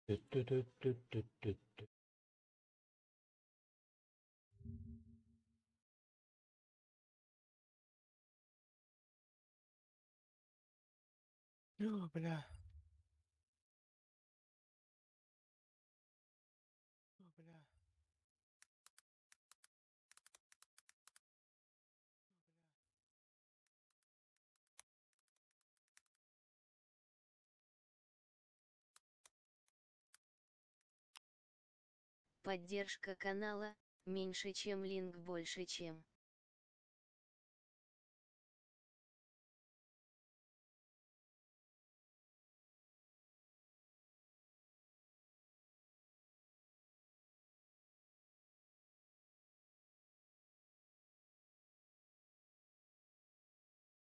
Ту-ту-ту-ту-ту-ту. О, бля. О, бля. Поддержка канала, меньше чем линк больше чем.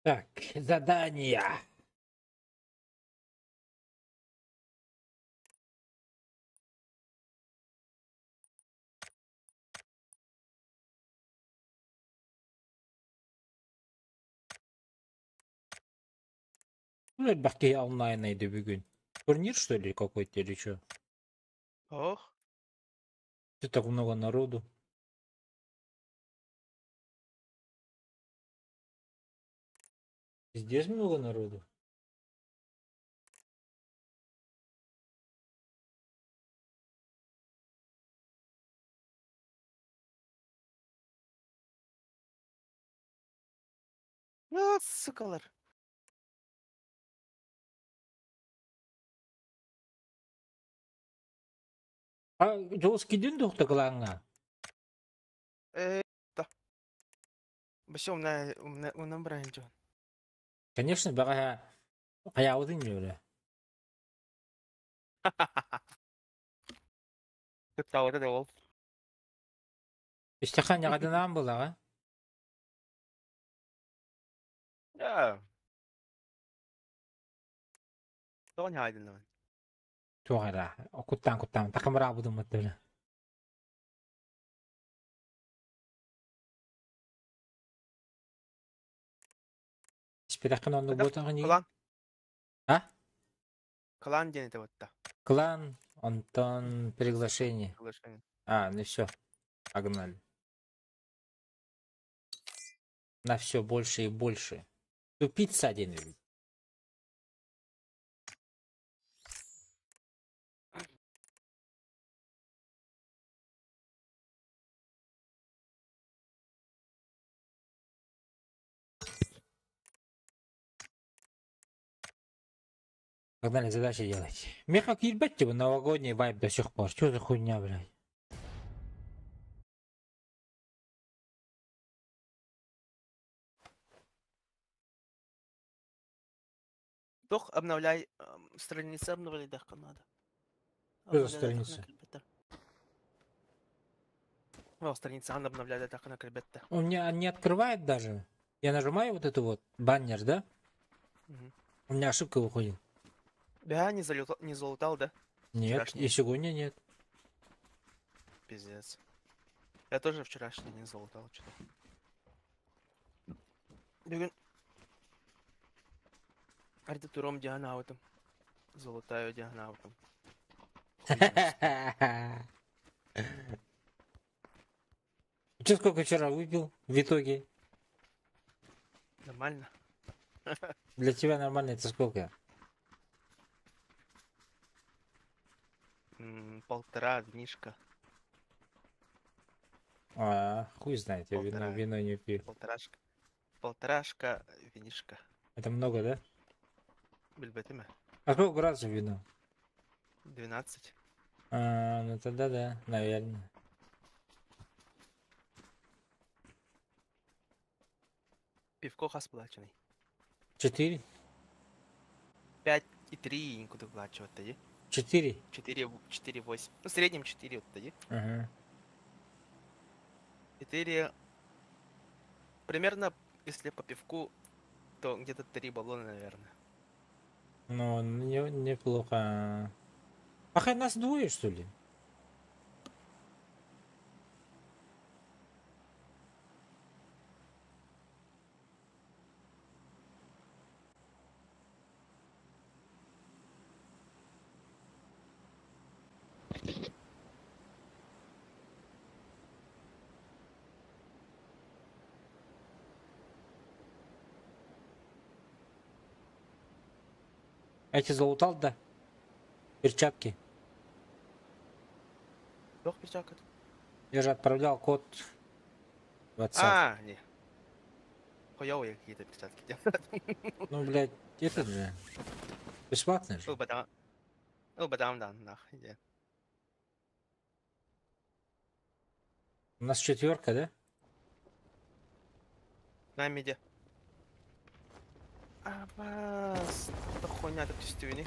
Так, задание. Ну, это бахки онлайн найду бүгін. Турнир, что ли, какой-то или что? Ох. Что так много народу? Здесь много народу. Сукалар. А, жолс кидин доқты қылаңа. Да. Вообще умная бренджо. Конечно, баға қаяудың жөлі. Кытта вот это ол. Истеқан яғадынан болаға. Да. Тоғын хайдын. Туғара, құттан, тақымыра бұдың мұттылы. Спирақын онды ботағы не? Клан. А? Клан день это вот та. Клан, Антон, приглашение. Приглашение. А, ну все, погнали. На все больше и больше. Тупица один. Погнали задачи делать. Мне как ебать, типа новогодний вайб до сих пор. Что за хуйня, блядь? Тох обновляй страницы, обновляй дахка надо. Что за Обновляй дахка на страница? кребета. О, страница она обновляет дахка на кребета. Он меня не открывает даже. Я нажимаю вот эту вот баннер, да? У меня ошибка выходит. Да, не залутал, да? Нет, Вчерашний. и сегодня нет. Пиздец. Я тоже вчерашний не залутал что-то. Бүгін архитектуром диана аутом. Золотаю диана аутом. Че сколько вчера выпил в итоге? Нормально. Для тебя нормально это сколько? 1,5 винишка. А, хуй знает, я вино не пью. Полторашка винишка. Это много, да? Бельбетиме. А сколько градусов вино? 12. А, ну тогда да, наверное. Пивко хасплачений. 4? 5,3 никуда плачивать тоді. 4? 4,8. Ну, в среднем 4 вот тоді. Ага. 4... Примерно, если по пивку, то где-то 3 баллона, наверное. Ну, неплохо. Ах, нас двое, что ли? Эти залутал, да? Перчатки. Лег перчатка. Я же отправлял код в WhatsApp. Не. Хуёвые какие-то перчатки делают. Ну, блядь, этот же. Бесплатный же. Убадам, да, нахуй, иди. У нас 4, да? На миде. Абас. Это хуйня, это пустюни.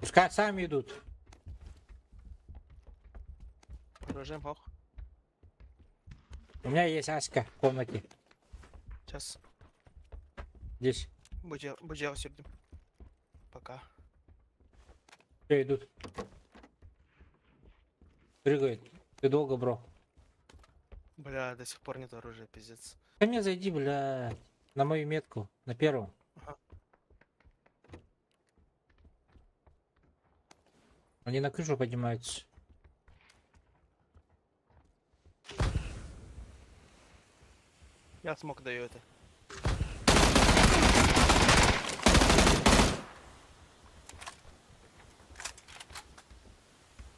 Пускай сами идут. Режим хох. У меня есть Аська в комнате. Сейчас. Здесь. Будем сидим. Пока. Все идут. Прыгает. Ты долго, бро. Бля, до сих пор нет оружия, пиздец. Ко мне зайди, блядь. На мою метку. На первую. Ага. Они на крышу поднимаются. Я смог даю это.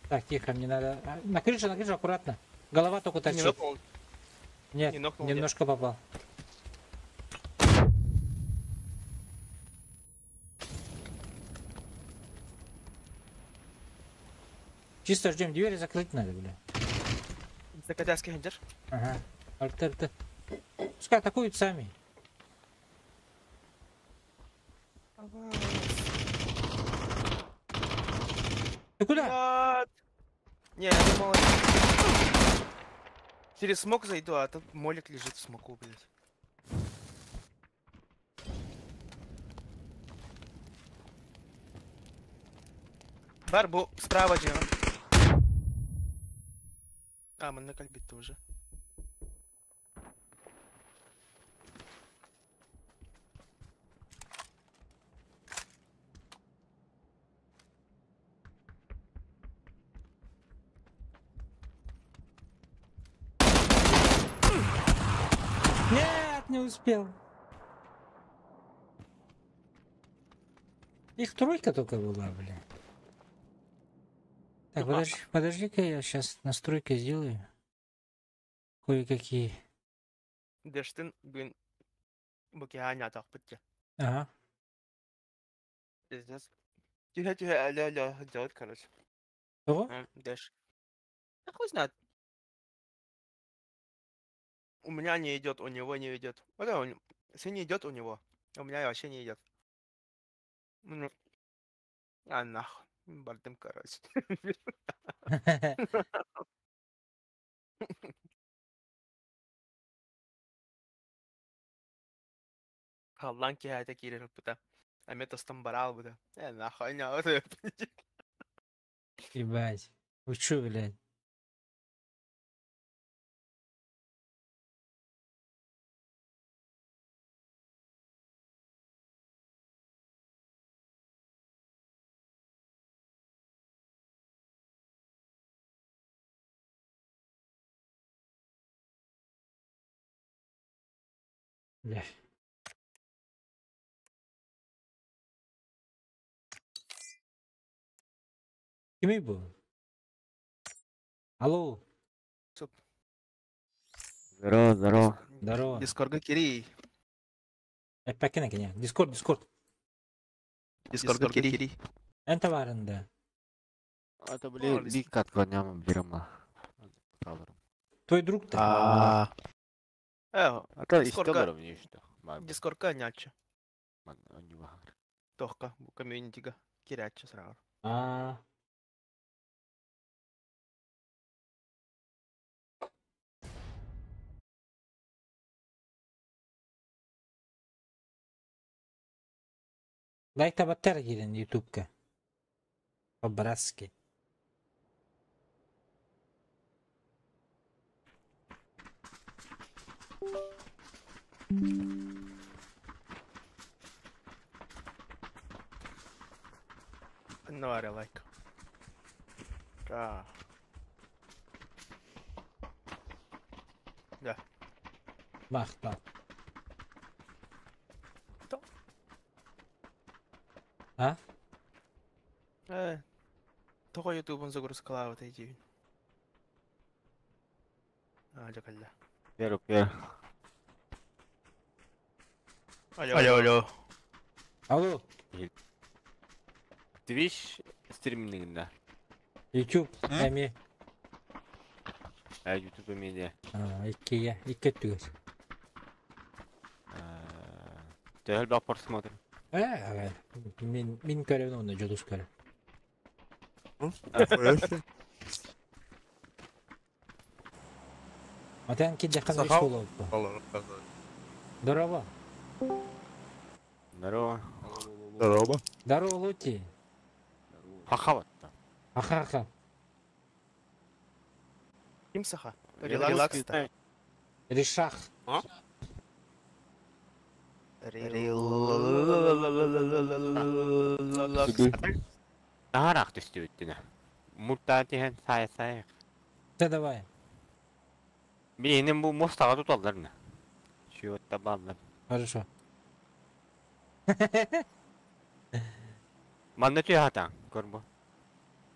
Так, тихо, мне надо... на крышу, аккуратно. Голова только Не торчит. нокнул. Нет, не нокнул, немножко попал. Чисто ждем, двери закрыть надо, бля. Закатяски гендер. Ага. Альтерты. Пускай атакуют сами. Ты куда? Нет. Не, я думал, через смог зайду, а тут молик лежит в смоку, блядь. Барбу справа дело. Мы на кальбит тоже. Нет, не успел. Их тройка только была, бля. Так, подожди-ка, я сейчас настройки сделаю. Кое-какие. Дештин gün bu kehanya takpıtça. Ага. Пиздец. Тихо-тихо, алло, делать, короче. Кого? Дэш. Да хуй знает. У меня не идет, у него не идет. Если не идет у него, у меня вообще не идет. Ну, нахуй. Бардым, короче. Халлан кehayta кирер бута. Амета стамбарал бута. Нахуй, не вот это. Ебать. Вы чё, блядь? Бля. Кем был? Алло. Здорово, здорово. Здорово. Дискорга Кири. Пакина кене. Дискорд. Дискорга Кири. Энто барында. Это, блин, дикат коняма бирма. Твой друг-то? Это Дискорга. история мне что. Дискорга няча. Он не вахар. Тохка, комьюнитига. Киряча сразу. А. Дай табаттар келin ютубка. По-братски. No, I like. Да. Мақтал. А? Только ютубын загрузкала вот эти. Жакалда. Беру, беру. Алло. Алло, Twitch стримингінде. YouTube, әме. YouTube медиа. Икке түгер. Тәл бақ просмотр. Мен көрем оны жолдус көрем. Атан кеде қандай Сахау. школа болып. Здорово. Здорово. Здорово. Здорово. Здорово, Лути. Хахават. Аха-аха. Кимсаха. Релакс. Решах. Нагарақ түсті өттіні. Мұрттағы теген сай. Да давай. Менің бұл мостаға тұталдарына. Шүйотта балдар. Хорошо. Манда түйе хатаң, көр бұл.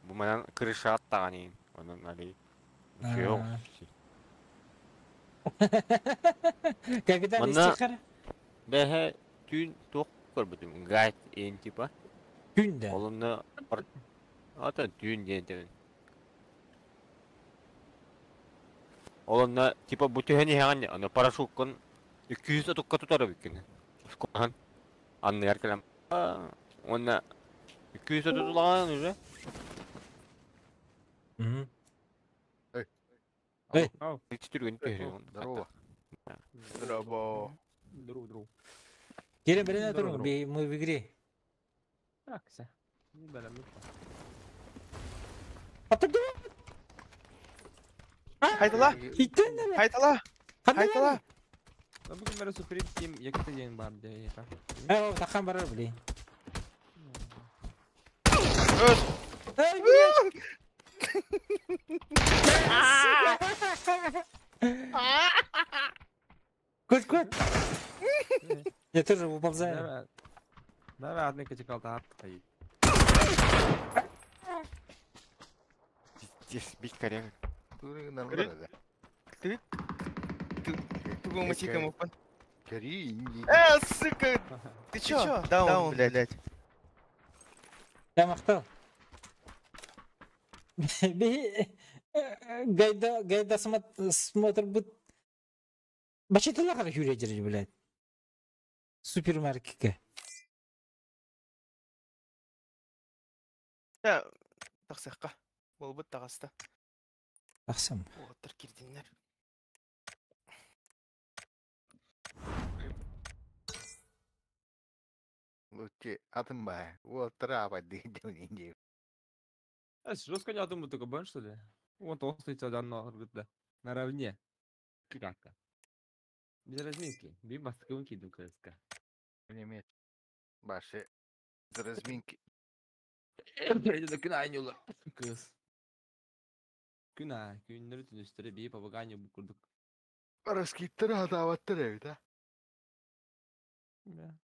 Бұл манан крыша аттаған ең. Оның әлей. Жоқ. Когда Мында- истихара? Бәхе түйін тоқ көр бұтым. Гайд ең типа. Күнде. Олымны ата түйін дейін тәбін. Олымны типа бұл түйені еған аны парашуткын 200 тұққа тұтары бүккен. Скоған. Анны әркелем. Оны 200 тұтылаған уже. Мгм. Түстірген түйері. Здорово. Здорово. Здорово. Келin біріне тұрың, мы в игре. Так, все. Не бәлем. Қайтала. Иттен де ме? Қайтала. Қайтала. Бүгін бәрі супер тим екіті дейін бар де. Таққан барар білейін. Өз. Ай, блядь! Көт. Я тоже уползаю. Давай одни качекал та атқай. Бик коряк. Тугу матика мупан. Кори. Сука. Ты чё? Даун, блядь. Я мақтал. Гайда смотр бұд. Бачетіла қара хүре жүрі, блядь. Супермаркетке. Тақсаққа. Ол бұд тағаста. Ақсам. Оғыттыр кердеңдер. Лучше атымба. Вот трава дейдеу. Жестко не атом только бен, что ли? Вон толстый тебя на наравне. Как-то. Без разминки. Биба скунки дукаска. Пулемет. Баши. З разминки. Иди до кынайнюла. Кыз. Күннөр түнүстөрү бейіп абаганю букурдук. Раскиттер атаваттыр да? Да.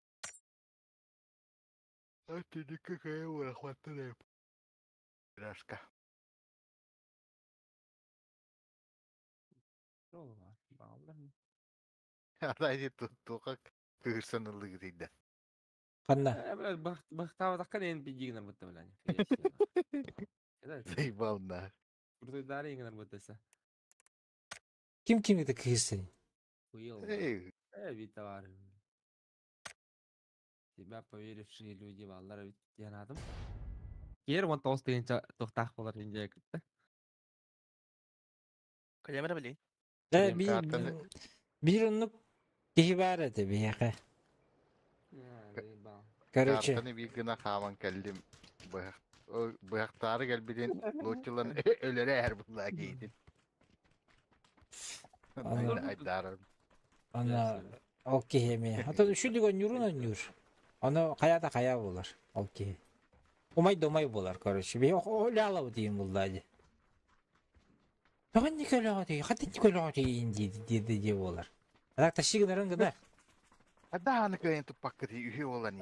А ты никакая урахваттыр Раска. Жол бар. Балдар. Адайди тука кырсынылыгы дейді. Қанда. Блядь, бахтава такка нен пидигнер бутта, блядь. Заебална. Крутой дарингер буттаса. Кім кімді күйістен? Хуил. Эй, Витавар. Тебя поверившие люди, балдар, ведь я надым. Кер вон толстый тоқтақ болар инде кітті. Кәлемір білейін. Bir onu kihbar edi bir yaka. Короче, картаны bir gına xaman keldim. Bıyaktarı gelbidin loçulan ölere her bunlar giydin. Anladım. Aydarım. ana okey mi? Hatta şu digon yurun oynuyor. Onu kayada kaya bolar. Okey. Umay domay bolar короче. Bir öyle alıp diyeyim buldaydı. Тоған не көліғаты, қатын не көліғаты деді де олар. Адақ ташығынарын қыдар. Adahanı kayın tupakı diye üye olan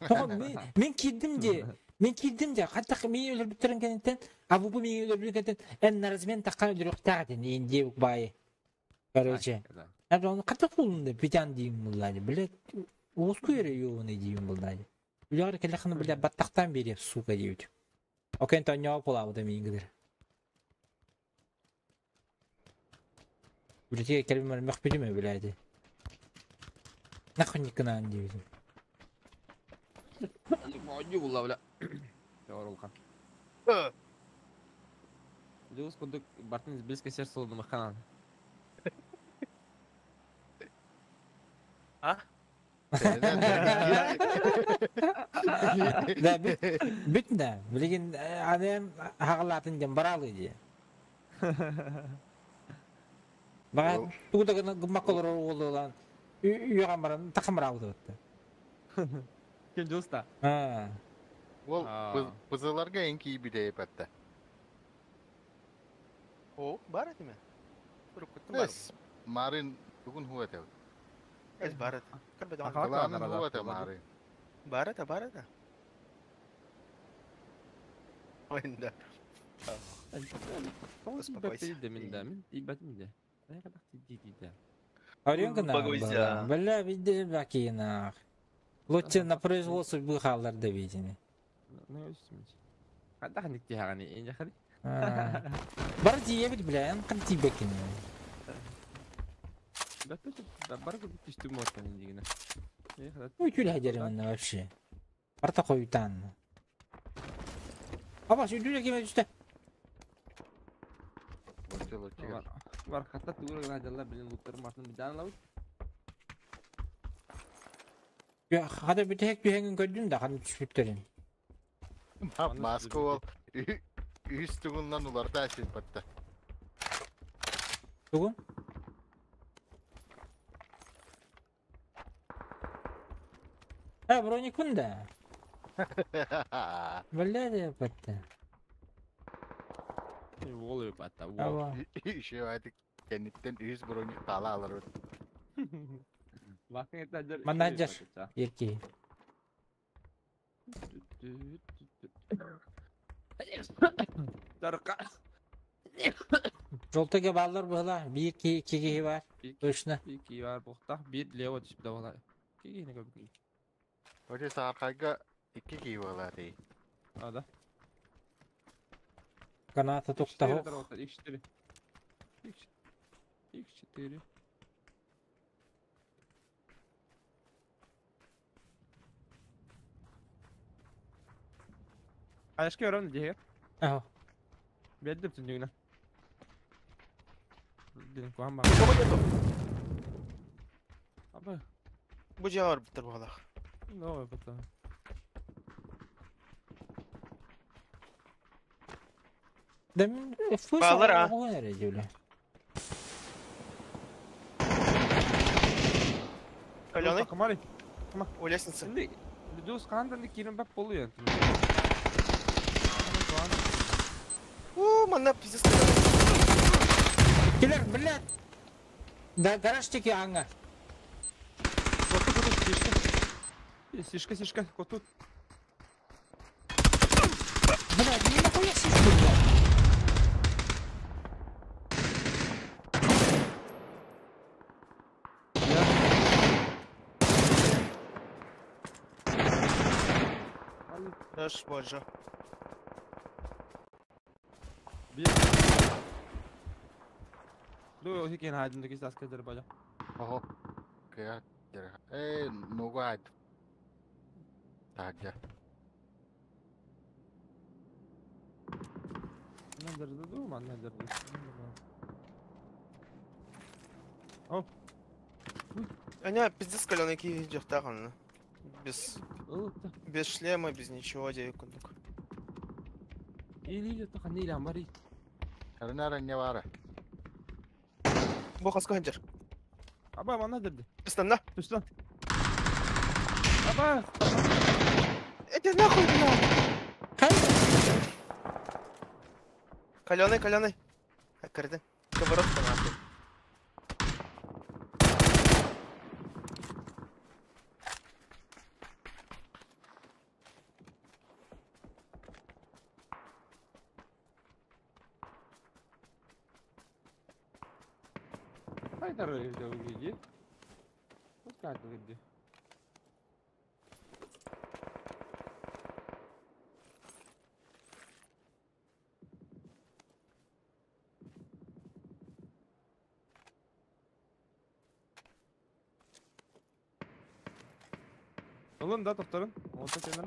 Тоған мен кидdim де, қаттақ мен өлір бүттірін кәнеттен, абубы мен өлір бүттірін кәнеттен, ән наразымен таққан өлір ұқтағатын, енді өк байы. Короче. Оны қаттақ болуында бетян дейін бұлдайды. Білет, оғыз көйері еуіні дейін бұлдайды. Үліғары кәліқіні білет баттақтан береп суға дейуді. Окен тоңяу полауды мен кідір. Білетеге кәлімер мәқ біліме біләді. Нахуй никынан дейуді. Мойны була бля. Орулхан. Жүз кодук бартын близко сердце oldu маханан. А? Да, бүтін да. Білеген адам хағалатын дем баралы де. Баға туғыдағына ғымақ олар олды olan үйіған баран тақымыр ауды өтті. Kim justa? Ol pızılarga en iyi bir de yapıttı. О, барат еме. Тұрып күттім барым. Es Marin bugün huvet ev. Ez барат. Кірбеді Ақалақ Kalanın Arada huvet ev atıyorlar. Marin. барата. Oyunda. Успокойся. Min ibadim de. Ne kadar ciddi de. Арен кына Багойся. бля видели бакина. Лучше на производство бухалларда видели. Ne üstümüz? Hatta handik diye hani en yakın. Бар диебит бля, кынти бекин. Да тут бар gibi düştüm ortadan indigine. Ne kadar Ütül haceriminde вообще. Барта койтан. Аба ütüle kime düştü? Loçı var. Var hatta tuğra rajalar bilin mutlarım artık bir tane lavuk. Ya hadi bir tek bir hengin gördün de hani düşüptürün. Maske ol. Üstünden ular da şey patta. Bugün? Ha bроник bunda. Vallahi de yapattı. Oluyor hatta. Ava. Şey artık kenditten üst bronik tala alır. Bakın etler. Manager. Yerki. Tarıka. Жолтоге баллар была, bir iki var. Точно. İki var buhta. Bir leva düşüp de valla. İki ne gördük. Öyle sarkayga iki kiyi var değil. Ada. Каната тоқтау. X4. X4. Aşkı öğren diye. Aho. Belli bütün düğüne. Dedim kuhan bak. Abi. Bu cevap bitir bu kadar. Ne oluyor bata? Demin fıs Bağlar ha. O nerede öyle? Каленый, Kamari. у лестницы. Şimdi düz kandan kirin bak oluyor. Мана пиздец. Келер, блядь. Да гаражтеки аңа. Сишка, котут. Блядь, не нахуя сишку, блядь. Даш, боже. Bir. Dur, hiç yeni halindeki askerleri bacak. Oho. Kaya. Nugu hadi. Taca. Nedir durma nedir? Oh, Аня, пиздец, каленый ки жахтаган. ıh. Без шлема, без ничего, дядя Кундук. İyi takan değil ama iyi. Karına ne var? Bu kaskı hancar. Aba bana dedi. Пистон, Düş lan. Aba. Иди нахуй, бля! Кай? Каленый. кырдың. Кыбырып таңаты. Кайдар evde o gece. Hoş geldin dedi. Oğlum da doktorun. Orta kenar.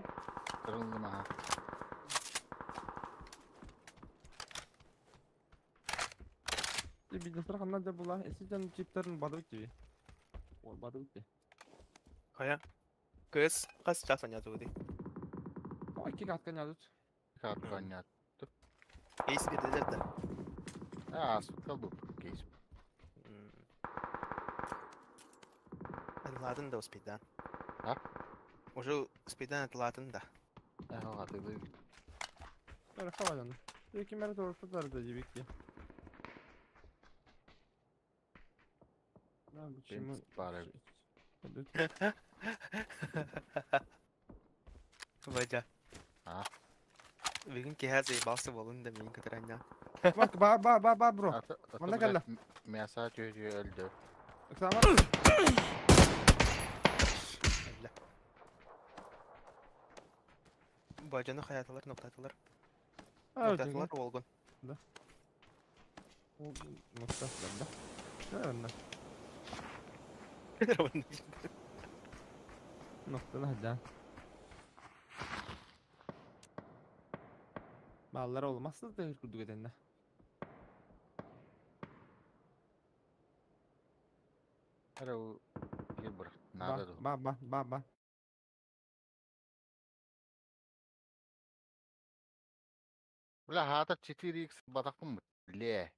Kırıldım ha. Bir dostlar kanal da bula. Eskiden çiplerin badı bitti. O badı bitti. Kaya. Kız. Kız çaksan yazı ödü. O iki katkan yazıt. Kalkan ya. Eys bir dediler de. Ha, asıl bu. Geç. Atladın da o speed'den. Ha? Уже speed'den atladın da. Ha, atılı. Böyle havadan. İki meret orta tarzı acı bekliyor. Ne bu Ben bari. Вадя. Ha? Bugün ki her şey bası bolun da benim kadar anne. Bak ba bro. Bana gel lan. Mesaj öldü. Tamam. Allah. Bacana hayatalar noktatılar. Evet. Noktatılar olgun. Nokta bende. Ne bende? Nokta hadi. Mallar olmazsa da hırkurduk edenle. Ara o gel bırak. Nada dur. Ba. Ulan hata 4x batakım mı? Le.